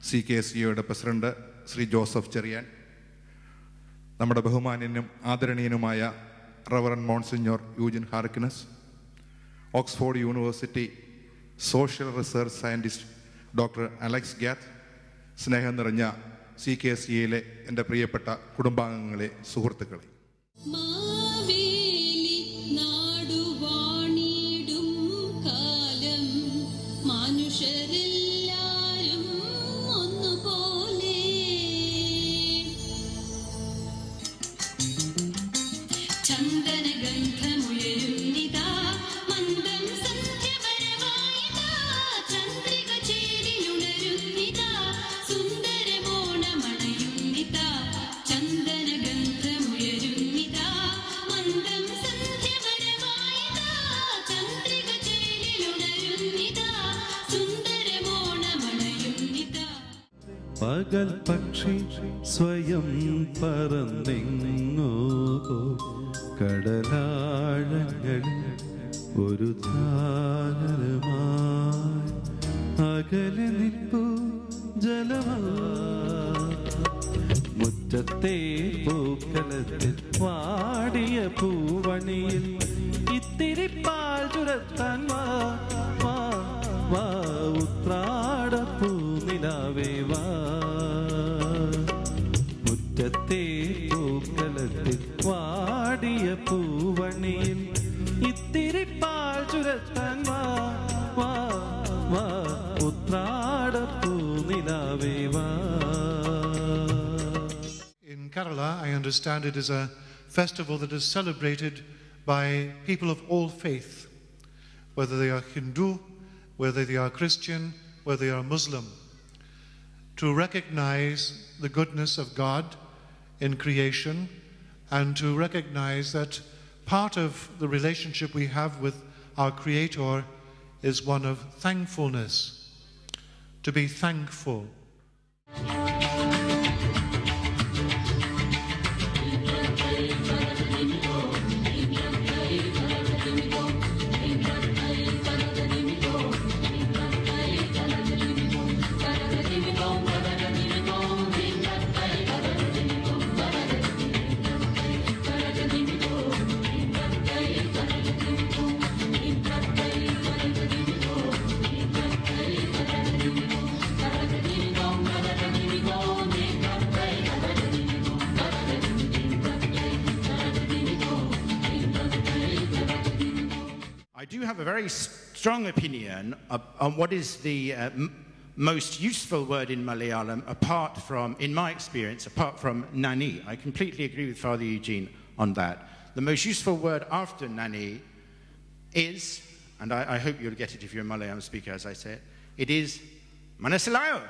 CKSEയുടെ president Shri Joseph Cherian, നമ്മുടെ ബഹുമാന്യനും ആദരണീയനുമായ reverend monsignor Eugene Harkness, Oxford university social research scientist doctor Alex ഗ്യാത്ത്, സ്നേഹം നിറഞ്ഞ CKSEയിലെ എൻ്റെ പ്രിയപ്പെട്ട കുടുംബാംഗങ്ങളെ, സുഹൃത്തുക്കളെ, പകൽ പക്ഷി സ്വയം പറന്നെങ്ങോ കടലാഴങ്ങളിൽ ഒരു ധാരമായി അകലെ നിൽപ്പു ജലമാ മുറ്റത്തെ പൂക്കളത്തിൽ വാടിയ പൂവണിയിൽ ഇത്തിരി പാൽ ചുരത്താൻ വാ ഉത്രാടപ്പൂ നിലാവേ വാ മുറ്റത്തെ പൂക്കളത്തിൽ വാടിയ പൂവണിയിൽ ഇത്തിരി പാൽ ചുരത്താൻ വാ ഉത്രാടപ്പൂ നിലാവേ വാ. In Kerala, I understand it is a festival that is celebrated by people of all faith, whether they are Hindu, whether they are Christian, whether they are Muslim, to recognize the goodness of God in creation and to recognize that part of the relationship we have with our Creator is one of thankfulness, to be thankful. I do have a very strong opinion on what is the most useful word in Malayalam, apart from, in my experience, apart from nani. I completely agree with Father Eugene on that. The most useful word after nani is, and I hope you'll get it if you're a Malayalam speaker as I say it, it is Manasilayo.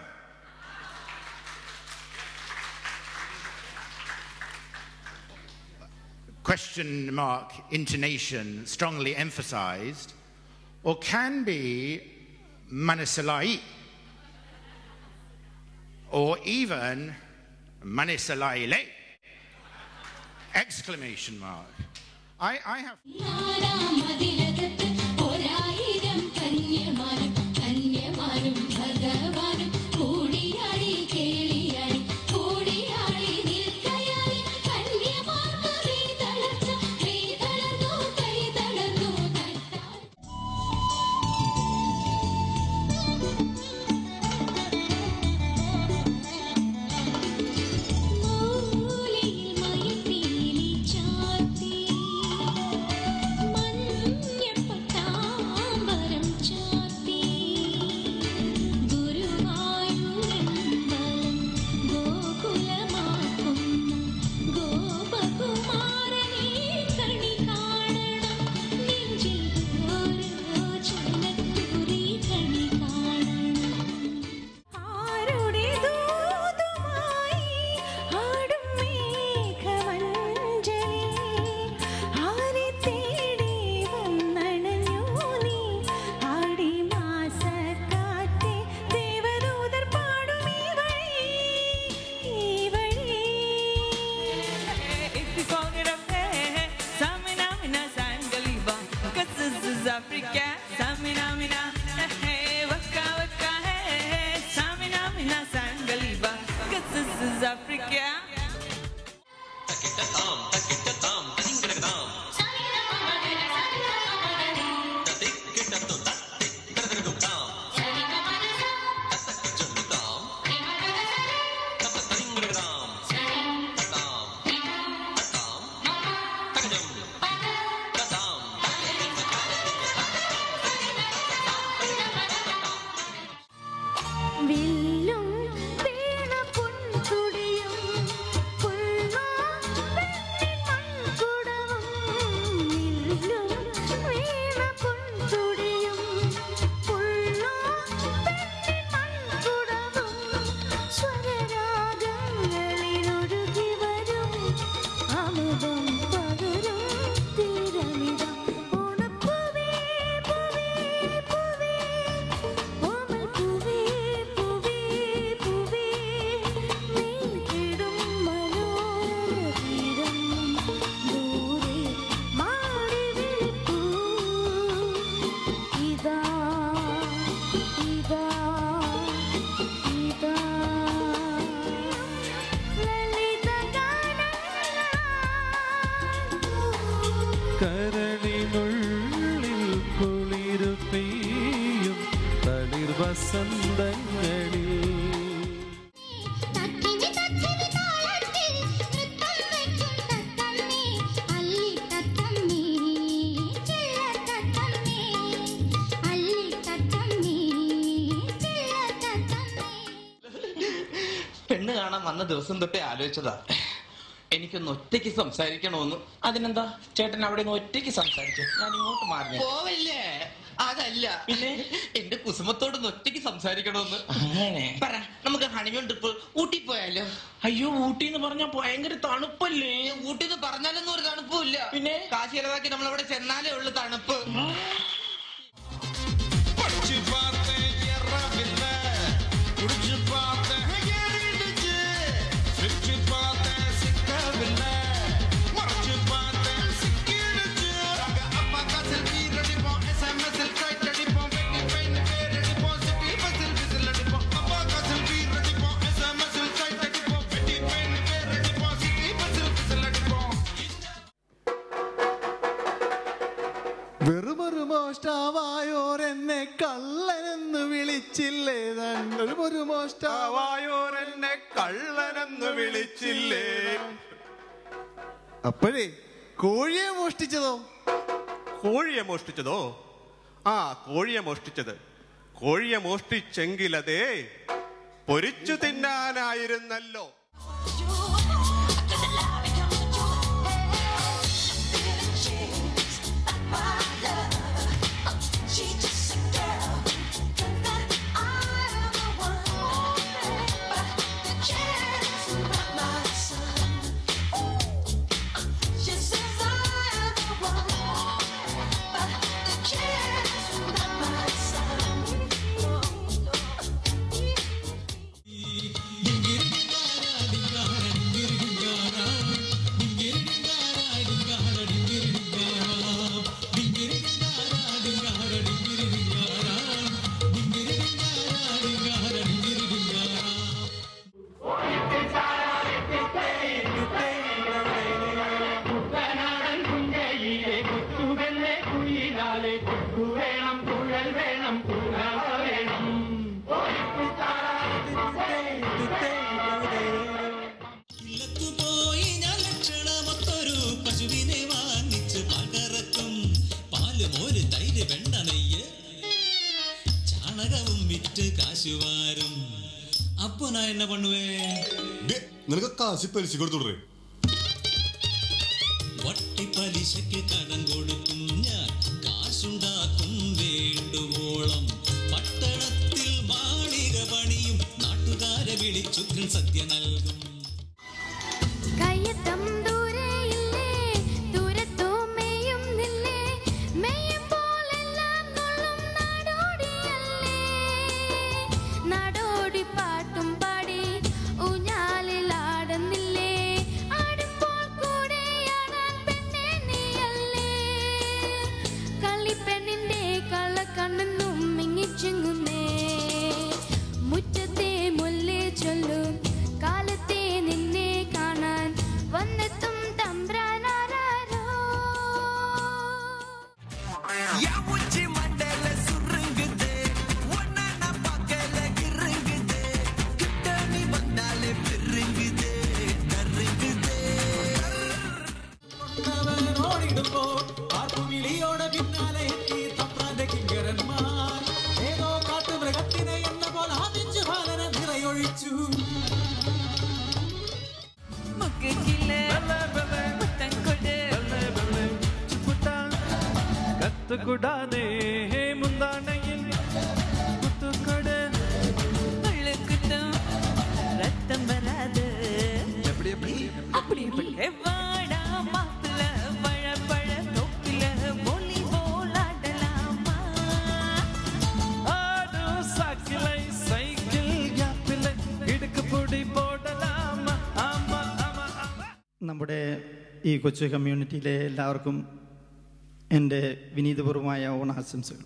Question mark intonation strongly emphasized, or can be Manasalai, or even Manisalaile! Exclamation mark. I have. മഞ്ഞ പട്ടാമ്പരം ചാർത്തി കരളിനുള്ളിൽ കുളിരു പെയ്യും തളിർ വസന്തങ്ങളിൽ പെണ്ണ് കാണാൻ വന്ന ദിവസം തൊട്ടേ ആലോചിച്ചതാ എനിക്കൊന്ന് ഒറ്റയ്ക്ക് സംസാരിക്കണമെന്ന്. അതിനെന്താ ചേട്ടൻ അവിടെ നിന്ന് ഒറ്റയ്ക്ക് സംസാരിച്ചു, ഞാൻ ഇങ്ങോട്ട് മാറി പോവല്ലേ? അതല്ല, പിന്നെ എന്റെ കുസുമത്തോടൊന്ന് ഒറ്റയ്ക്ക് സംസാരിക്കണമെന്ന്. അങ്ങനെ പറ, നമുക്ക് ഹണിമൂൺ ട്രിപ്പ് ഊട്ടി പോയാലോ? അയ്യോ, ഊട്ടി എന്ന് പറഞ്ഞാൽ ഭയങ്കര തണുപ്പല്ലേ? ഊട്ടി എന്ന് പറഞ്ഞാലൊന്നും ഒരു തണുപ്പില്ല. പിന്നെ കാശ് ചെലവാക്കി നമ്മളവിടെ ചെന്നാലേ ഉള്ളു തണുപ്പ്. വെറുമൊരു മോഷ്ടാവായോരെന്നെ കള്ളനെന്ന് വിളിച്ചില്ലേ? വെറുമൊരു മോഷ്ടാവായോരെന്നെ കള്ളനെന്ന് വിളിച്ചില്ലേ? അപ്പോഴേ കോഴിയെ മോഷ്ടിച്ചതോ? കോഴിയെ മോഷ്ടിച്ചതോ? ആ, കോഴിയെ മോഷ്ടിച്ചത്. കോഴിയെ മോഷ്ടിച്ചെങ്കിലതേ പൊരിച്ചു തിന്നാനായിരുന്നല്ലോ. அப்போ நான் என்ன பண்ணுவேன்? നിനക്ക് കാശ് പലിശ കൊടുത്തുടേ. വട്ടി പലിശക്ക് കടം കൊടുക്കും ഞാൻ, കാശുണ്ടാക്കും വേണ്ടുവോളം. പട്ടണത്തിൽ മാളിക പണിയും, നാട്ടുകാരെ വിളിച്ചുഗ്രൻ സദ്യ നൽകും. മുറ്റത്തെ മുല്ലേ ചൊല്ലും കാല ആർപ്പുവിളിയോടെ പിന്നാലെ എത്തി തമ്പ്രാന്റെ കിങ്കരന്മാർ. ഏതോ കാട്ടുമൃഗത്തിനെ എന്ന പോലെ ആദിച്ചു ബാലന നിറയൊഴിച്ചു. കത്തുകുടാതെ മുന്താണയിൽ കുത്തുകൊട് രക്തം വരാതെ നമ്മുടെ ഈ കൊച്ചു കമ്മ്യൂണിറ്റിയിലെ എല്ലാവർക്കും എൻ്റെ വിനീതപൂർവമായ ഓണാശംസകൾ.